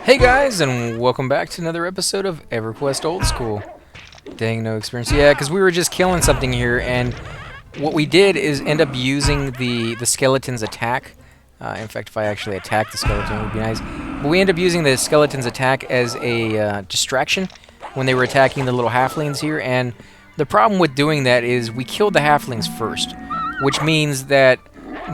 Hey guys, and welcome back to another episode of Everquest Old School. Dang, no experience. Yeah, because we were just killing something here, and what we did is end up using the skeleton's attack. In fact, if I actually attack the skeleton, it would be nice. But we end up using the skeleton's attack as a distraction when they were attacking the little halflings here, and the problem with doing that is we killed the halflings first, which means that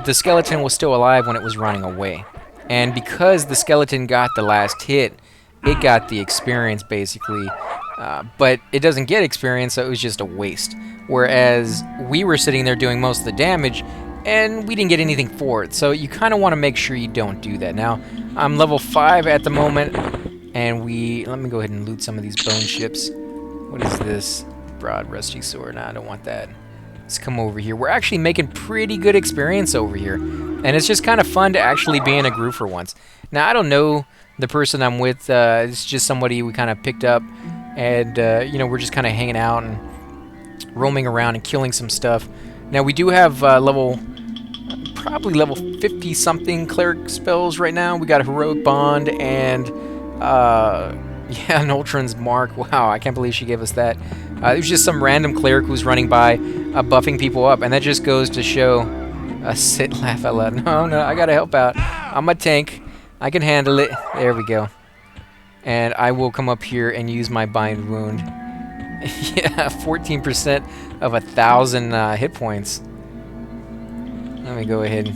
the skeleton was still alive when it was running away. And because the skeleton got the last hit, it got the experience basically, but it doesn't get experience, so it was just a waste. Whereas we were sitting there doing most of the damage, and we didn't get anything for it. So you kind of want to make sure you don't do that. Now, I'm level 5 at the moment, and let me go ahead and loot some of these bone chips. What is this? Broad rusty sword. Nah, I don't want that. Let's come over here. We're actually making pretty good experience over here. And it's just kind of fun to actually be in a group for once. Now, I don't know the person I'm with. It's just somebody we kind of picked up. And, we're just kind of hanging out and roaming around and killing some stuff. Now, we do have probably level 50-something cleric spells right now. We got a Heroic Bond and, an Ultron's Mark. Wow, I can't believe she gave us that. It was just some random cleric who's running by, buffing people up, and that just goes to show, sit, laugh out loud. No, I gotta help out. I'm a tank. I can handle it. There we go. And I will come up here and use my Bind Wound. Yeah, 14% of 1,000 hit points. Let me go ahead.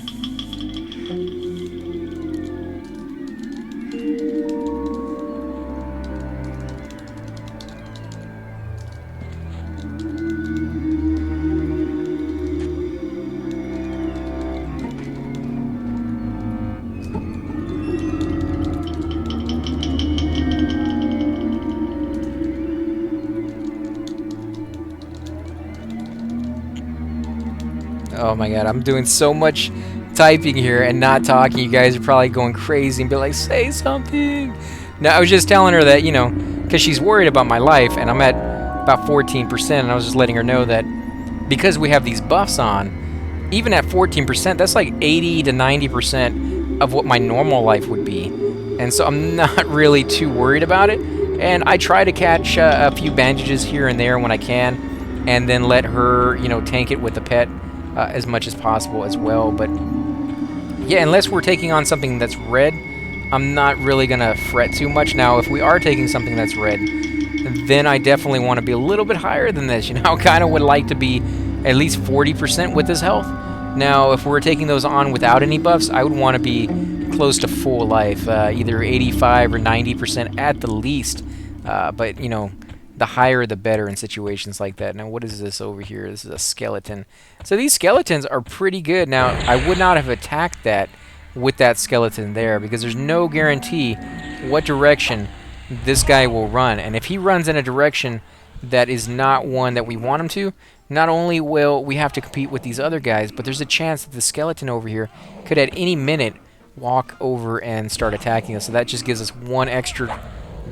Oh my god, I'm doing so much typing here and not talking. You guys are probably going crazy and be like, say something. No, I was just telling her that, because she's worried about my life, and I'm at about 14%, and I was just letting her know that because we have these buffs on, even at 14%, that's like 80 to 90% of what my normal life would be. And so I'm not really too worried about it. And I try to catch a few bandages here and there when I can, and then let her, tank it with the pet. As much as possible as well. But yeah, unless we're taking on something that's red, I'm not really gonna fret too much. Now, if we are taking something that's red, then I definitely want to be a little bit higher than this. I kind of would like to be at least 40% with his health. Now, if we're taking those on without any buffs, I would want to be close to full life, either 85 or 90% at the least. But the higher the better in situations like that. Now, what is this over here? This is a skeleton. So these skeletons are pretty good. Now, I would not have attacked that with that skeleton there because there's no guarantee what direction this guy will run. And if he runs in a direction that is not one that we want him to, not only will we have to compete with these other guys, but there's a chance that the skeleton over here could at any minute walk over and start attacking us. So that just gives us one extra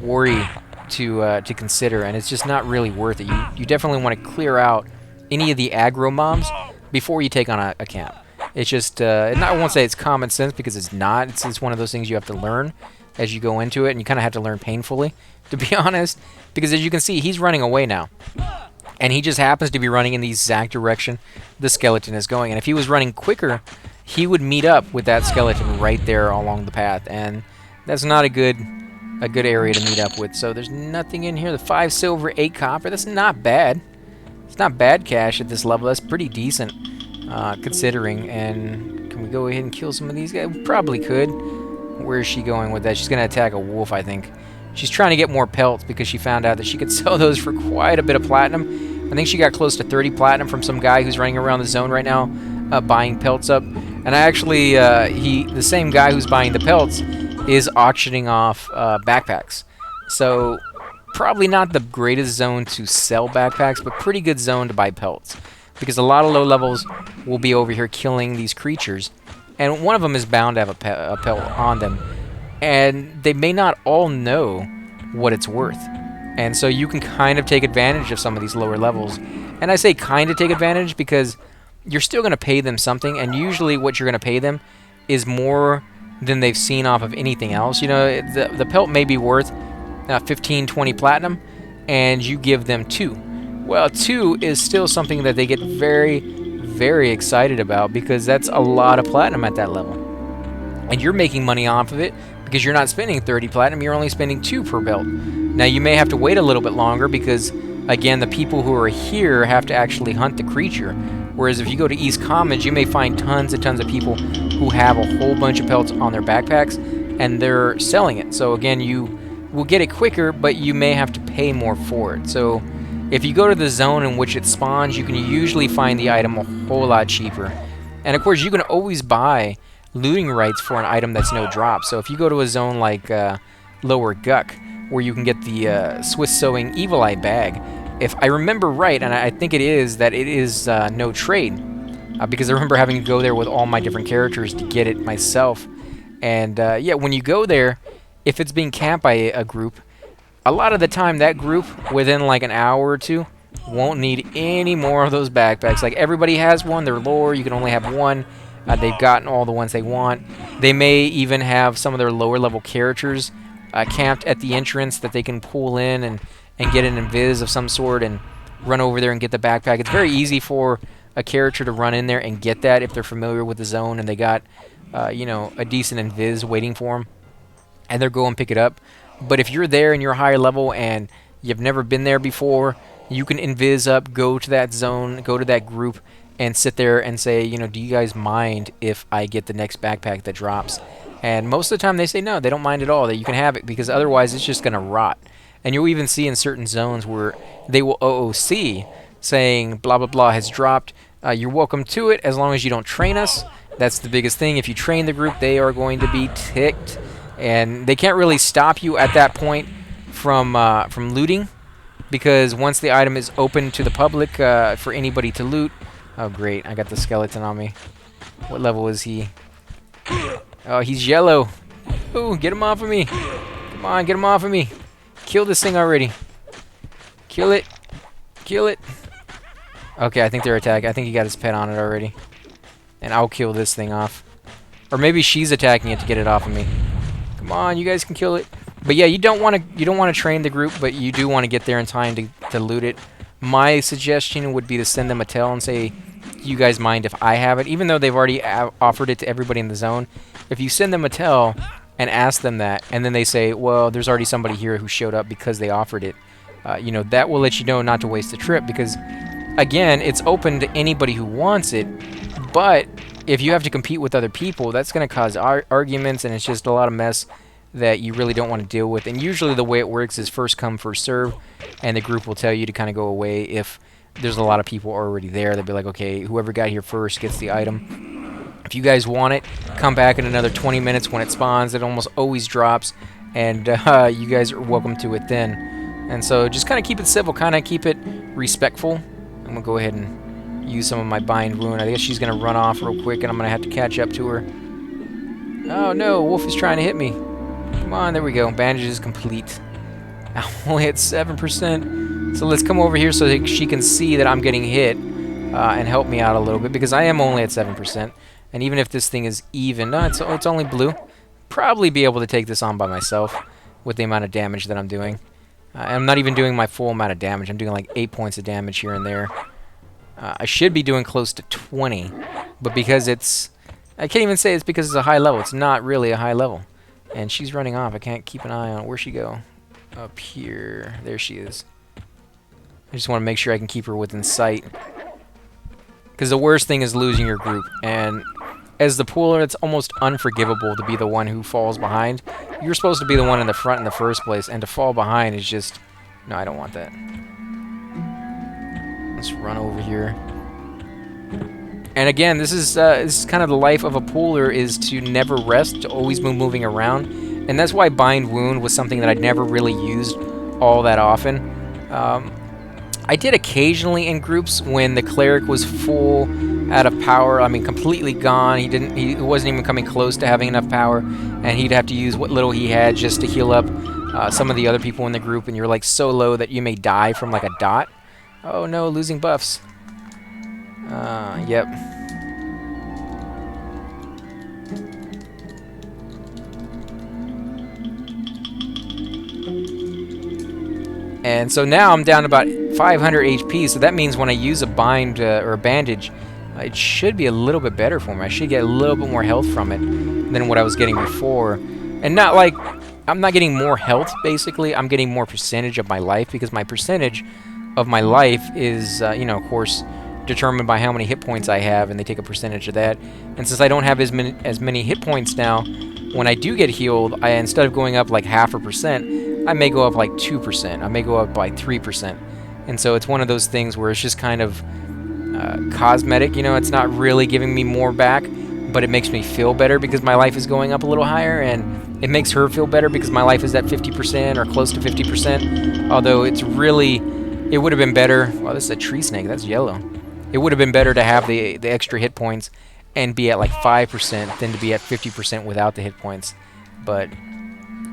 worry to consider, and it's just not really worth it. You definitely want to clear out any of the aggro mobs before you take on a camp. It's just, I won't say it's common sense because it's not. It's one of those things you have to learn as you go into it, and you kind of have to learn painfully, to be honest, because as you can see, he's running away now. And he just happens to be running in the exact direction the skeleton is going. And if he was running quicker, he would meet up with that skeleton right there along the path, and that's not a good area to meet up with. So there's nothing in here. The 5 silver, 8 copper. That's not bad. It's not bad cash at this level. That's pretty decent, considering. And can we go ahead and kill some of these guys? We probably could. Where is she going with that? She's going to attack a wolf, I think. She's trying to get more pelts because she found out that she could sell those for quite a bit of platinum. I think she got close to 30 platinum from some guy who's running around the zone right now, buying pelts up. And I actually, the same guy who's buying the pelts is auctioning off backpacks. So probably not the greatest zone to sell backpacks, but pretty good zone to buy pelts, because a lot of low levels will be over here killing these creatures, and one of them is bound to have a pelt on them, and they may not all know what it's worth. And so you can kind of take advantage of some of these lower levels. And I say kind of take advantage because you're still going to pay them something, and usually what you're going to pay them is more than they've seen off of anything else. You know, the pelt may be worth 15, 20 platinum, and you give them 2. Well, 2 is still something that they get very, very excited about, because that's a lot of platinum at that level. And you're making money off of it because you're not spending 30 platinum, you're only spending 2 per belt. Now, you may have to wait a little bit longer because, again, the people who are here have to actually hunt the creature. Whereas if you go to East Commons, you may find tons and tons of people who have a whole bunch of pelts on their backpacks, and they're selling it. So again, you will get it quicker, but you may have to pay more for it. So if you go to the zone in which it spawns, you can usually find the item a whole lot cheaper. And of course, you can always buy looting rights for an item that's no drop. So if you go to a zone like Lower Guck, where you can get the Swiss Sewing Evil Eye bag, if I remember right, and I think it is, that it is no trade, because I remember having to go there with all my different characters to get it myself. And yeah, when you go there, if it's being camped by a group, a lot of the time that group, within like an hour or two, won't need any more of those backpacks. Like, everybody has one, they're lower, you can only have one. They've gotten all the ones they want. They may even have some of their lower level characters camped at the entrance that they can pull in and get an invis of some sort and run over there and get the backpack. It's very easy for a character to run in there and get that if they're familiar with the zone and they got you know, a decent invis waiting for them, and they're going to pick it up. But if you're there and you're higher level and you've never been there before, you can invis up, go to that zone, go to that group, and sit there and say, you know, do you guys mind if I get the next backpack that drops? And most of the time they say no, they don't mind at all, that you can have it, because otherwise it's just going to rot. And you'll even see in certain zones where they will OOC saying blah blah blah has dropped, you're welcome to it as long as you don't train us. That's the biggest thing. If you train the group, they are going to be ticked, and they can't really stop you at that point from looting, because once the item is open to the public for anybody to loot. Oh great, I got the skeleton on me. What level is he? Oh, he's yellow. Ooh, get him off of me. Come on, get him off of me. Kill this thing already. Kill it. Kill it. Okay, I think they're attacking. I think he got his pet on it already. And I'll kill this thing off. Or maybe she's attacking it to get it off of me. Come on, you guys can kill it. But yeah, you don't want to train the group, but you do want to get there in time to loot it. My suggestion would be to send them a tell and say, you guys mind if I have it? Even though they've already offered it to everybody in the zone, if you send them a tell and ask them that, and then they say, well, there's already somebody here who showed up because they offered it, you know, that will let you know not to waste the trip, because, again, it's open to anybody who wants it, but if you have to compete with other people, that's going to cause arguments, and it's just a lot of mess that you really don't want to deal with. And usually the way it works is first come, first serve, and the group will tell you to kind of go away if there's a lot of people already there. They'll be like, okay, whoever got here first gets the item. If you guys want it, come back in another 20 minutes when it spawns. It almost always drops, and you guys are welcome to it then. And so just kind of keep it civil, kind of keep it respectful. I'm going to go ahead and use some of my Bind Wound. I guess she's going to run off real quick, and I'm going to have to catch up to her. Oh no, Wolf is trying to hit me. Come on, there we go. Bandage is complete. I'm only at 7%. So let's come over here so that she can see that I'm getting hit and help me out a little bit, because I am only at 7%. And even if this thing is even, no, it's only blue. Probably be able to take this on by myself with the amount of damage that I'm doing. I'm not even doing my full amount of damage. I'm doing like 8 points of damage here and there. I should be doing close to 20, but because it's... I can't even say it's because it's a high level. It's not really a high level. And she's running off. I can't keep an eye on where'd she go. Up here. There she is. I just want to make sure I can keep her within sight. Because the worst thing is losing your group. And as the pooler, it's almost unforgivable to be the one who falls behind. You're supposed to be the one in the front in the first place. And to fall behind is just... No, I don't want that. Let's run over here. And again, this is kind of the life of a pooler, is to never rest, to always be moving around. And that's why Bind Wound was something that I'd never really used all that often. I did occasionally in groups when the cleric was full out of power. I mean, completely gone. He wasn't even coming close to having enough power, and he'd have to use what little he had just to heal up some of the other people in the group, and you're like so low that you may die from like a dot. Oh no, losing buffs. Yep. And so now I'm down about 500 HP, so that means when I use a bind or a bandage, it should be a little bit better for me. I should get a little bit more health from it than what I was getting before. And not like, I'm not getting more health, basically. I'm getting more percentage of my life, because my percentage of my life is, you know, of course, determined by how many hit points I have, and they take a percentage of that. And since I don't have as many hit points now, when I do get healed, instead of going up like 0.5%, I may go up like 2%. I may go up by 3%. And so it's one of those things where it's just kind of cosmetic, you know. It's not really giving me more back, but it makes me feel better because my life is going up a little higher, and it makes her feel better because my life is at 50% or close to 50%. Although it's really, it would have been better. Well, this is a tree snake. That's yellow. It would have been better to have the extra hit points and be at like 5% than to be at 50% without the hit points. But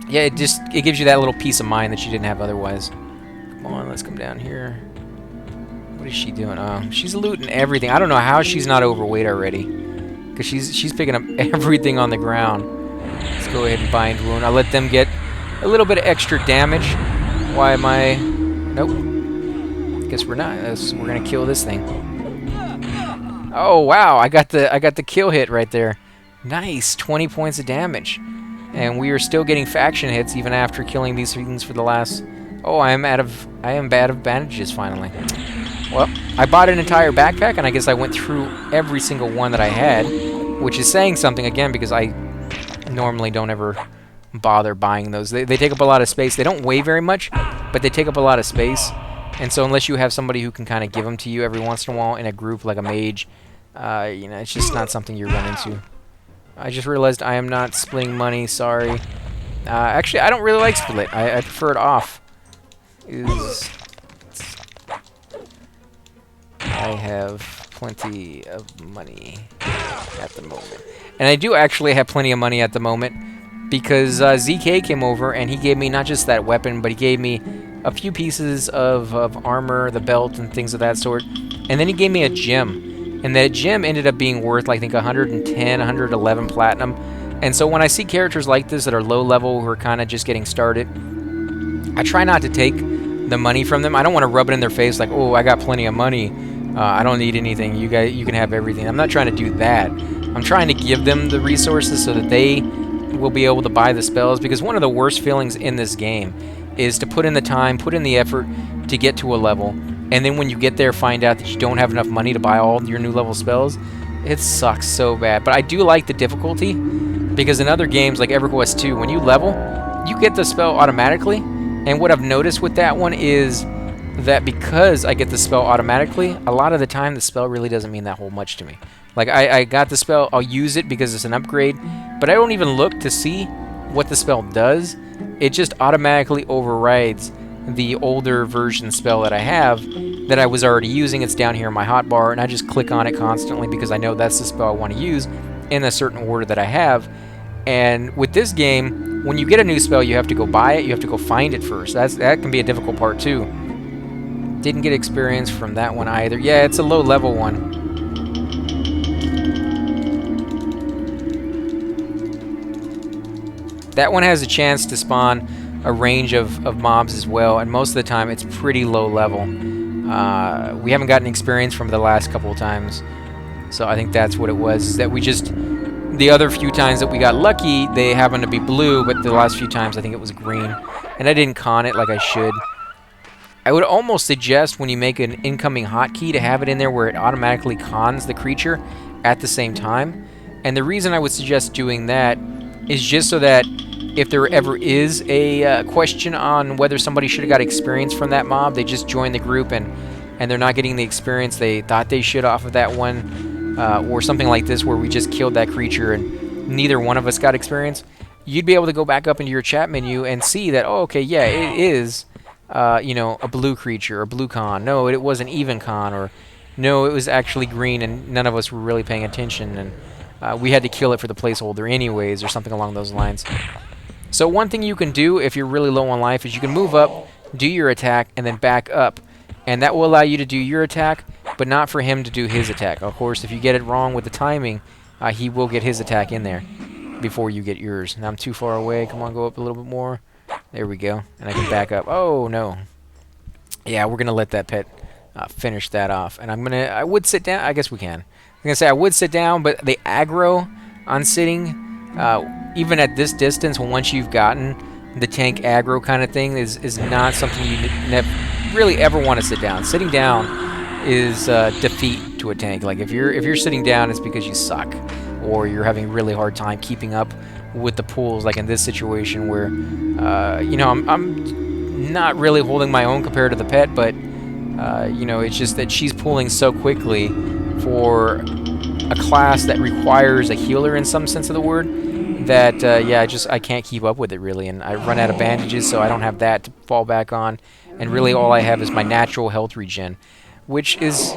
yeah, it gives you that little peace of mind that you didn't have otherwise. Come on, let's come down here. What is she doing? Oh, she's looting everything. I don't know how she's not overweight already, because she's picking up everything on the ground. Let's go ahead and bind wound. I'll let them get a little bit of extra damage. Why am I? Nope. Guess we're not. We're gonna kill this thing. Oh wow! I got the kill hit right there. Nice, 20 points of damage, and we are still getting faction hits even after killing these things for the last. Oh, I am bad of bandages finally. Well, I bought an entire backpack, and I guess I went through every single one that I had, which is saying something again, because I normally don't ever bother buying those. They take up a lot of space. They don't weigh very much, but they take up a lot of space. And so unless you have somebody who can kind of give them to you every once in a while in a group like a mage, you know, it's just not something you run into. I just realized I am not splitting money. Sorry. Actually, I don't really like split. I prefer it off. I have plenty of money at the moment. And I do actually have plenty of money at the moment because ZK came over and he gave me not just that weapon, but he gave me a few pieces of armor, the belt, and things of that sort. And then he gave me a gem. And that gem ended up being worth, I think, 110, 111 platinum. And so when I see characters like this that are low level, who are kind of just getting started, I try not to take the money from them. I don't want to rub it in their face like, oh, I got plenty of money. I don't need anything. You can have everything. I'm not trying to do that. I'm trying to give them the resources so that they will be able to buy the spells, because one of the worst feelings in this game is to put in the time, put in the effort to get to a level, and then when you get there find out that you don't have enough money to buy all your new level spells. It sucks so bad. But I do like the difficulty, because in other games like Everquest 2, when you level, you get the spell automatically. And what I've noticed with that one is that because I get the spell automatically, a lot of the time the spell really doesn't mean that whole much to me. Like, I got the spell, I'll use it because it's an upgrade, but I don't even look to see what the spell does. It just automatically overrides the older version spell that I have that I was already using. It's down here in my hotbar, and I just click on it constantly because I know that's the spell I want to use in a certain order that I have. And with this game, when you get a new spell, you have to go buy it, you have to go find it first. That can be a difficult part too. Didn't get experience from that one either. Yeah, it's a low level one. That one has a chance to spawn a range of mobs as well, and most of the time it's pretty low level. We haven't gotten experience from the last couple of times, so I think that's what it was, is that we just... The other few times that we got lucky, they happened to be blue, but the last few times I think it was green. And I didn't con it like I should. I would almost suggest when you make an incoming hotkey to have it in there where it automatically cons the creature at the same time. And the reason I would suggest doing that is just so that if there ever is a question on whether somebody should have got experience from that mob, they just join the group and they're not getting the experience they thought they should off of that one. Or something like this where we just killed that creature and neither one of us got experience, you'd be able to go back up into your chat menu and see that, oh, okay, yeah, it is, you know, a blue creature, or blue con. No, it wasn't even con, or no, it was actually green and none of us were really paying attention, and we had to kill it for the placeholder anyways, or something along those lines. So one thing you can do if you're really low on life is you can move up, do your attack, and then back up. And that will allow you to do your attack, but not for him to do his attack. Of course, if you get it wrong with the timing, he will get his attack in there before you get yours. Now I'm too far away. Come on, go up a little bit more. There we go. And I can back up. Oh, no. Yeah, we're gonna let that pet finish that off, and I would sit down. I guess we can. I'm gonna say I would sit down, but the aggro on sitting, even at this distance, once you've gotten the tank aggro kind of thing, is not something you really ever want to sit down. Sitting down is defeat to a tank. Like if you're sitting down, it's because you suck, or you're having a really hard time keeping up with the pulls. Like in this situation where, you know, I'm not really holding my own compared to the pet, but you know, it's just that she's pulling so quickly for a class that requires a healer in some sense of the word that yeah, I can't keep up with it really, and I run out of bandages, so I don't have that to fall back on, and really all I have is my natural health regen, which is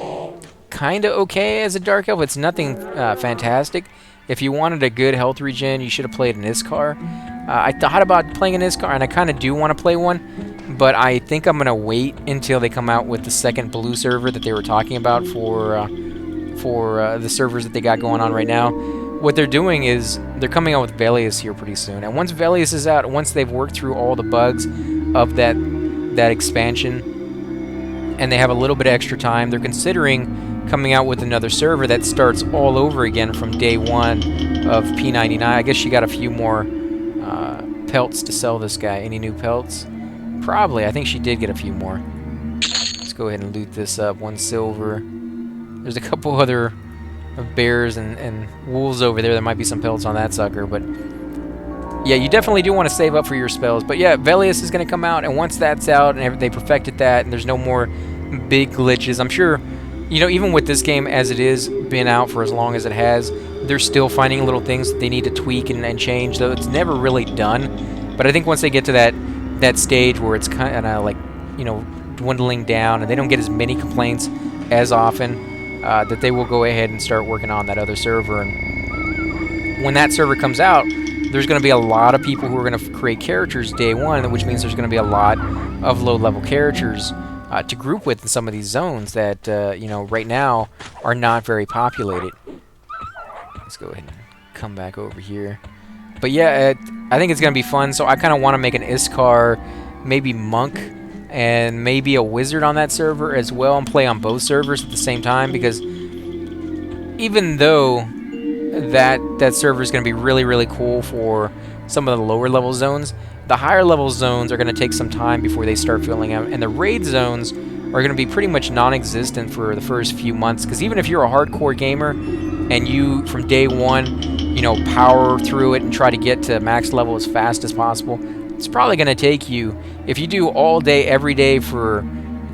kind of okay as a dark elf. It's nothing fantastic. If you wanted a good health regen, you should have played an Iskar. I thought about playing an Iskar, and I kind of do want to play one, but I think I'm gonna wait until they come out with the second blue server that they were talking about for the servers that they got going on right now. What they're doing is they're coming out with Velius here pretty soon, and once Velius is out, once they've worked through all the bugs of that expansion, and they have a little bit of extra time, they're considering coming out with another server that starts all over again from day one of P99. I guess she got a few more pelts to sell this guy. Any new pelts? Probably. I think she did get a few more. Let's go ahead and loot this up. 1 silver. There's a couple other bears and wolves over there. There might be some pelts on that sucker, but yeah, you definitely do want to save up for your spells. But yeah, Velius is going to come out, and once that's out and they perfected that and there's no more big glitches, I'm sure, you know, even with this game as it is, been out for as long as it has, they're still finding little things that they need to tweak and change, though it's never really done. But I think once they get to that stage where it's kind of like, you know, dwindling down and they don't get as many complaints as often, that they will go ahead and start working on that other server. And when that server comes out, there's going to be a lot of people who are going to create characters day one, which means there's going to be a lot of low-level characters to group with in some of these zones that, you know, right now are not very populated. Let's go ahead and come back over here. But yeah, I think it's going to be fun, so I kind of want to make an Iskar, maybe Monk, and maybe a Wizard on that server as well, and play on both servers at the same time, because even though that server is going to be really, really cool for some of the lower level zones, the higher level zones are going to take some time before they start filling out, and the raid zones are going to be pretty much non-existent for the first few months, because even if you're a hardcore gamer and you from day one, you know, power through it and try to get to max level as fast as possible, it's probably going to take you, if you do all day every day for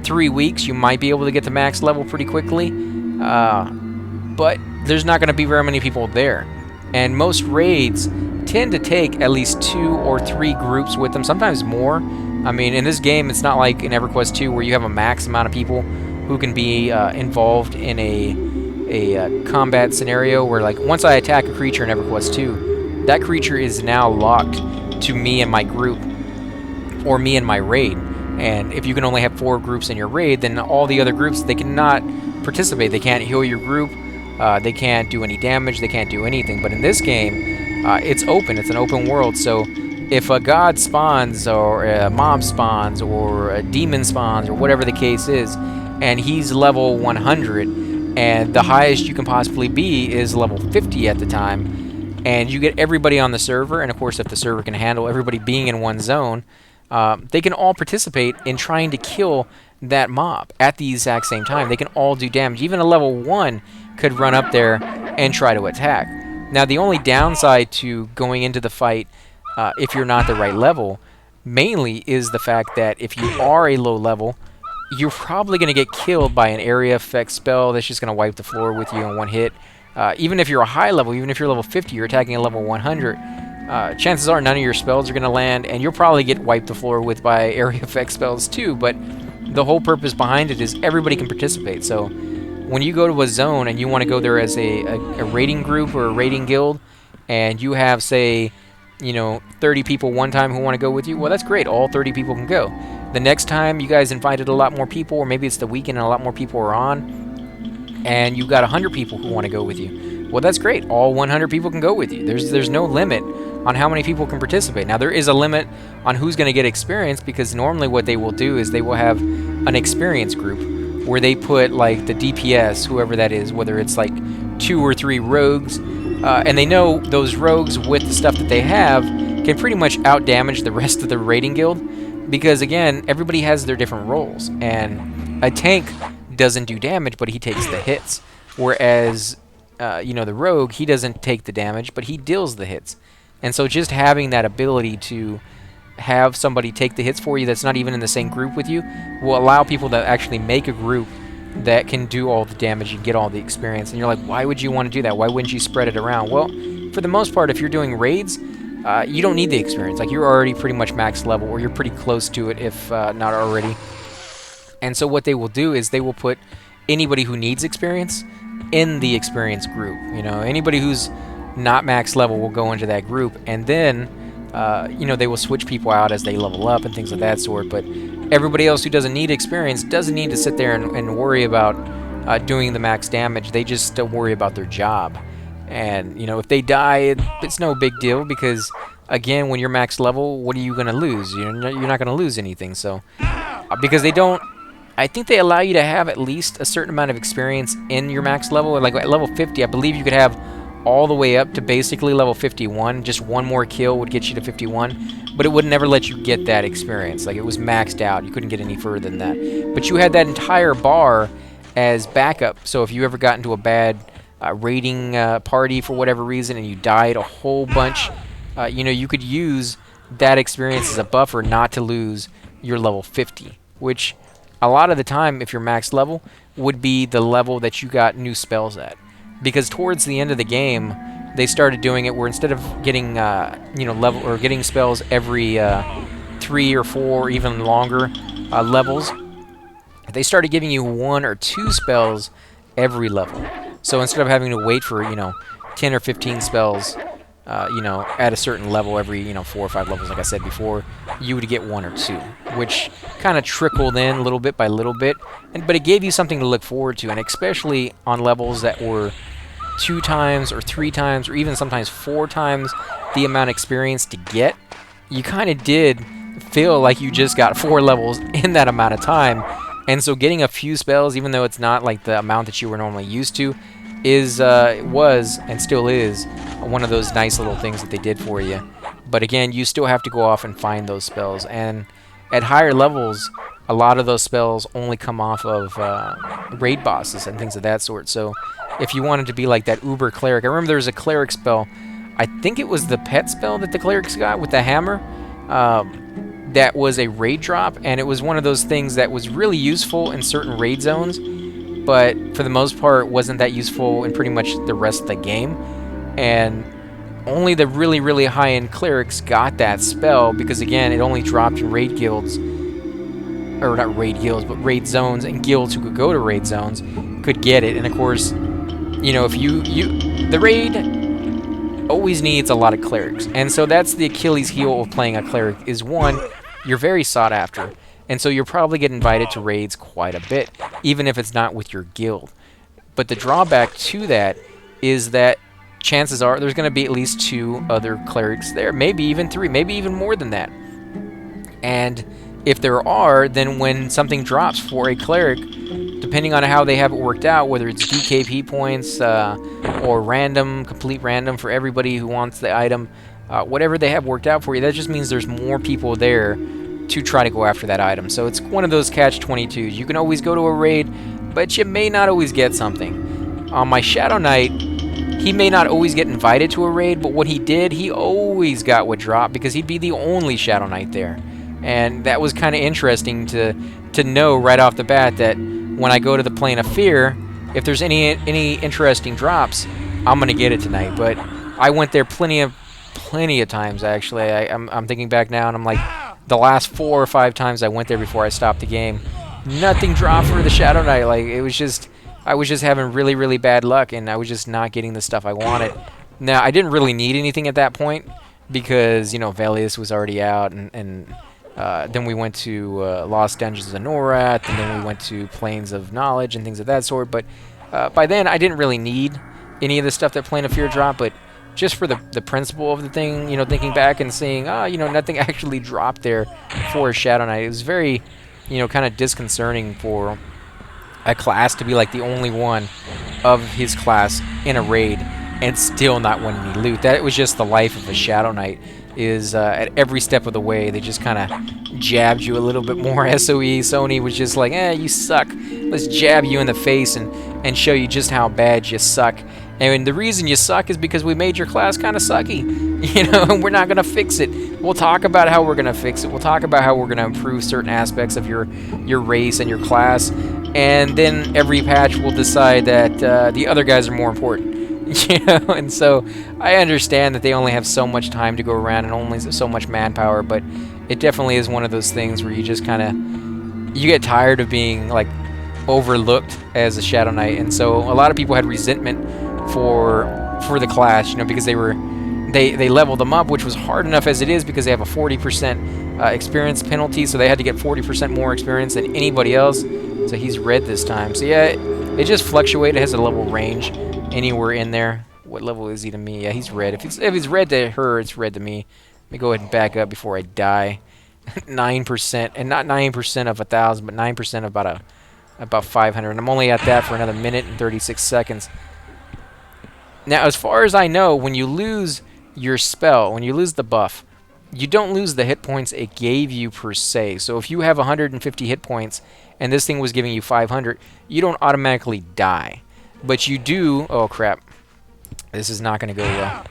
3 weeks, you might be able to get to max level pretty quickly, but there's not going to be very many people there, and most raids tend to take at least 2 or 3 groups with them, sometimes more. I mean, in this game, it's not like in Everquest 2 where you have a max amount of people who can be involved in a combat scenario where, like, once I attack a creature in Everquest 2, that creature is now locked to me and my group, or me and my raid. And if you can only have 4 groups in your raid, then all the other groups, they cannot participate. They can't heal your group, they can't do any damage, they can't do anything. But in this game, it's open, it's an open world, so if a god spawns, or a mob spawns, or a demon spawns, or whatever the case is, and he's level 100, and the highest you can possibly be is level 50 at the time, and you get everybody on the server, and of course if the server can handle everybody being in one zone, they can all participate in trying to kill that mob at the exact same time. They can all do damage. Even a level 1 could run up there and try to attack. Now the only downside to going into the fight, if you're not the right level, mainly is the fact that if you are a low level, you're probably going to get killed by an area effect spell that's just going to wipe the floor with you in one hit. Even if you're a high level, even if you're level 50, you're attacking a level 100, chances are none of your spells are going to land, and you'll probably get wiped the floor with by area effect spells too, but the whole purpose behind it is everybody can participate. So when you go to a zone and you want to go there as a raiding group or a raiding guild, and you have, say, you know, 30 people one time who want to go with you, well, that's great. All 30 people can go. The next time you guys invited a lot more people, or maybe it's the weekend and a lot more people are on, and you've got 100 people who want to go with you, well, that's great. All 100 people can go with you. There's no limit on how many people can participate. Now, there is a limit on who's going to get experience, because normally what they will do is they will have an experience group where they put like the DPS, whoever that is, whether it's like 2 or 3 rogues, and they know those rogues with the stuff that they have can pretty much outdamage the rest of the raiding guild, because again, everybody has their different roles, and a tank doesn't do damage, but he takes the hits, whereas the rogue, he doesn't take the damage, but he deals the hits. And so just having that ability to have somebody take the hits for you that's not even in the same group with you will allow people to actually make a group that can do all the damage and get all the experience. And you're like, why would you want to do that? Why wouldn't you spread it around? Well, for the most part, if you're doing raids, you don't need the experience. Like, you're already pretty much max level, or you're pretty close to it if not already. And so what they will do is they will put anybody who needs experience in the experience group. Anybody who's not max level will go into that group, and then they will switch people out as they level up and things of that sort. But everybody else who doesn't need experience doesn't need to sit there and worry about doing the max damage. They just worry about their job. And if they die, it's no big deal, because again, when you're max level, what are you going to lose? You're not going to lose anything. So because I think they allow you to have at least a certain amount of experience in your max level. Like at level 50, I believe you could have all the way up to basically level 51. Just one more kill would get you to 51, but it would never let you get that experience. Like, it was maxed out. You couldn't get any further than that. But you had that entire bar as backup. So if you ever got into a bad raiding party for whatever reason and you died a whole bunch, you could use that experience as a buffer not to lose your level 50, which a lot of the time, if you're max level, would be the level that you got new spells at. Because towards the end of the game, they started doing it where instead of getting level or getting spells every 3 or 4 or even longer levels, they started giving you 1 or 2 spells every level. So instead of having to wait for 10 or 15 spells at a certain level every 4 or 5 levels, like I said before, you would get 1 or 2, which kind of trickled in little bit by little bit, but it gave you something to look forward to. And especially on levels that were 2 times or 3 times or even sometimes 4 times the amount of experience to get, you kind of did feel like you just got 4 levels in that amount of time. And so getting a few spells, even though it's not like the amount that you were normally used to, was and still is one of those nice little things that they did for you. But again, you still have to go off and find those spells, and at higher levels, a lot of those spells only come off of raid bosses and things of that sort. So if you wanted to be like that uber cleric, I remember there was a cleric spell, I think it was the pet spell that the clerics got with the hammer, that was a raid drop, and it was one of those things that was really useful in certain raid zones, but for the most part wasn't that useful in pretty much the rest of the game. And only the really, really high-end clerics got that spell, because again, it only dropped in raid guilds, or not raid guilds, but raid zones, and guilds who could go to raid zones could get it. And of course, if the raid always needs a lot of clerics, and so that's the Achilles heel of playing a cleric, is one, you're very sought after, and so you'll probably get invited to raids quite a bit, even if it's not with your guild. But the drawback to that is that chances are there's going to be at least 2 other clerics there, maybe even 3, maybe even more than that. And if there are, then when something drops for a cleric, depending on how they have it worked out, whether it's DKP points or random, complete random for everybody who wants the item, whatever they have worked out for you, that just means there's more people there to try to go after that item. So it's one of those catch-22s. You can always go to a raid, but you may not always get something. On my Shadow Knight, he may not always get invited to a raid, but what he did, he always got what dropped, because he'd be the only Shadow Knight there. And that was kind of interesting to know right off the bat that when I go to the Plane of Fear, if there's any interesting drops, I'm going to get it tonight. But I went there plenty of times, actually. I'm thinking back now, and I'm like, the last 4 or 5 times I went there before I stopped the game, nothing dropped for the Shadow Knight. Like, it was just, I was just having really, really bad luck, and I was just not getting the stuff I wanted. Now, I didn't really need anything at that point, because, Velius was already out, and then we went to Lost Dungeons of Norath, and then we went to Plains of Knowledge and things of that sort. But by then, I didn't really need any of the stuff that Plane of Fear dropped, but just for the principle of the thing, thinking back and seeing, nothing actually dropped there for Shadow Knight. It was very, you know, kind of disconcerting for a class to be like the only one of his class in a raid and still not winning any loot. That was just the life of a Shadow Knight. Is at every step of the way they just kind of jabbed you a little bit more. SOE Sony was just like, you suck. Let's jab you in the face and show you just how bad you suck. And the reason you suck is because we made your class kind of sucky. You know, and we're not gonna fix it. We'll talk about how we're gonna fix it. We'll talk about how we're gonna improve certain aspects of your race and your class. And then every patch will decide that the other guys are more important. You know, and so I understand that they only have so much time to go around and only so much manpower, but it definitely is one of those things where you just kind of, you get tired of being like overlooked as a Shadow Knight. And so a lot of people had resentment for the class, you know, because they leveled them up, which was hard enough as it is because they have a 40% experience penalty, so they had to get 40% more experience than anybody else. So he's red this time. So yeah, it just fluctuated. It has a level range anywhere in there. What level is he to me? Yeah, he's red. If it's red to her, it's red to me. Let me go ahead and back up before I die. 9%, and not 9% of 1,000, but 9% of about 500. And I'm only at that for another minute and 36 seconds. Now, as far as I know, when you lose your spell, when you lose the buff, you don't lose the hit points it gave you per se. So if you have 150 hit points and this thing was giving you 500, you don't automatically die. But you do... Oh, crap. This is not going to go well.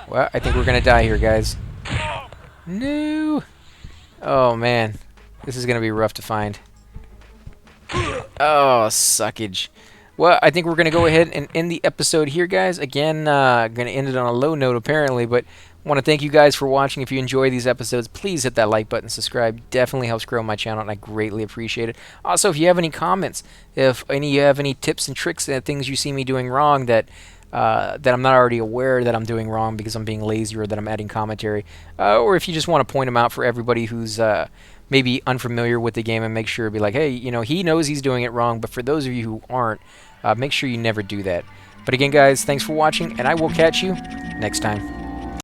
Well, I think we're going to die here, guys. No! Oh, man. This is going to be rough to find. Oh, suckage. Well, I think we're going to go ahead and end the episode here, guys. Again, going to end it on a low note, apparently, but I want to thank you guys for watching. If you enjoy these episodes, please hit that like button, subscribe. Definitely helps grow my channel, and I greatly appreciate it. Also, if you have any comments, if you have any tips and tricks and things you see me doing wrong that I'm not already aware that I'm doing wrong because I'm being lazy or that I'm adding commentary, or if you just want to point them out for everybody who's maybe unfamiliar with the game and make sure to be like, hey, you know, he knows he's doing it wrong, but for those of you who aren't, make sure you never do that. But again, guys, thanks for watching, and I will catch you next time.